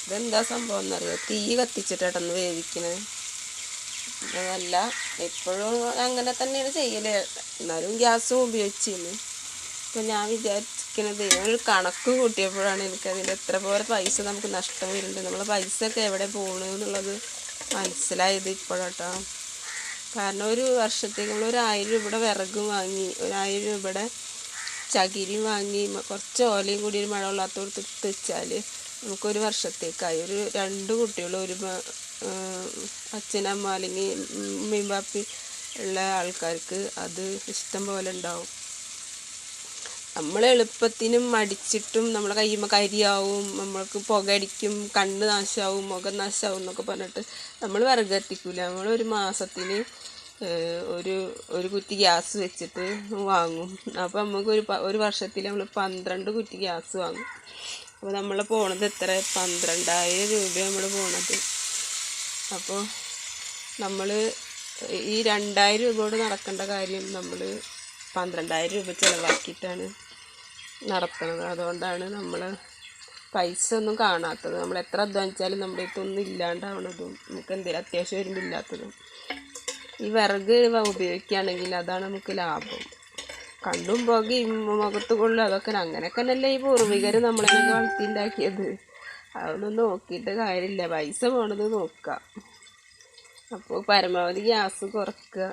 ഇതെന്താ സംഭവം എന്നറിയോ, തീ കത്തിച്ചിട്ടാട്ടൊന്ന് വേവിക്കണത്. അതല്ല, എപ്പോഴും അങ്ങനെ തന്നെയാണ് ചെയ്യല്. എന്നാലും ഗ്യാസും ഉപയോഗിച്ചിരുന്നു. ഇപ്പം ഞാൻ വിചാരിക്കുന്നത് ഒരു കണക്ക് കൂട്ടിയപ്പോഴാണ് എനിക്കതിൽ എത്ര പോലെ പൈസ നമുക്ക് നഷ്ടം വരുന്നുണ്ട്, നമ്മളെ പൈസ ഒക്കെ എവിടെ പോകണു എന്നുള്ളത് മനസ്സിലായത് ഇപ്പോഴാട്ടോ. കാരണം ഒരു വർഷത്തേക്ക് നമ്മൾ 1000 രൂപയുടെ വിറക് വാങ്ങി, 1000 രൂപയുടെ ചകിരി വാങ്ങി, കുറച്ച് ഓലയും കൂടി ഒരു മഴ കൊള്ളാത്തോടത്ത് എടുത്ത് വെച്ചാൽ നമുക്കൊരു വർഷത്തേക്കായി. ഒരു 2 കുട്ടികളും ഒരു അച്ഛനമ്മ അല്ലെങ്കിൽ ഉമ്മയും ബാപ്പി ഉള്ള ആൾക്കാർക്ക് അത് ഇഷ്ടം പോലെ ഉണ്ടാവും. നമ്മൾ എളുപ്പത്തിനും മടിച്ചിട്ടും നമ്മളെ കയ്യുമ്പോൾ കരിയാവും, നമ്മൾക്ക് പുകയടിക്കും, കണ്ണ് നാശമാവും, മുഖം നാശമാവും എന്നൊക്കെ പറഞ്ഞിട്ട് നമ്മൾ വിറക് കത്തിക്കില്ല. നമ്മളൊരു മാസത്തിന് ഒരു കുറ്റി ഗ്യാസ് വെച്ചിട്ട് വാങ്ങും. അപ്പോൾ നമുക്ക് ഒരു വർഷത്തിൽ നമ്മൾ 12 കുറ്റി ഗ്യാസ് വാങ്ങും. അപ്പോൾ നമ്മൾ പോണത് എത്ര, 12,000 രൂപ നമ്മൾ പോണത്. അപ്പോൾ നമ്മൾ ഈ 2000 രൂപയോട് നടക്കേണ്ട കാര്യം നമ്മൾ 12,000 രൂപ ചിലവാക്കിയിട്ടാണ് നടത്തുന്നത്. അതുകൊണ്ടാണ് നമ്മൾ പൈസ ഒന്നും കാണാത്തത്. നമ്മൾ എത്ര അധ്വാനിച്ചാലും നമ്മുടെ അടുത്തൊന്നും ഇല്ലാണ്ടാവണതും നമുക്ക് എന്തെങ്കിലും അത്യാവശ്യം വരുമ്പോൾ ഇല്ലാത്തതും. ഈ വിറക് ഉപയോഗിക്കുകയാണെങ്കിൽ അതാണ് നമുക്ക് ലാഭം. കണ്ണും പുകയും മുഖത്ത് കൊള്ളും, അതൊക്കെ അങ്ങനെയൊക്കെ തന്നെയല്ലേ ഈ പൂർവികർ നമ്മളെ വളർത്തിണ്ടാക്കിയത്. അതൊന്നും നോക്കിയിട്ട് കാര്യമില്ല, പൈസ പോണത് നോക്കുക. അപ്പോൾ പരമാവധി ഗ്യാസ് കുറക്കുക.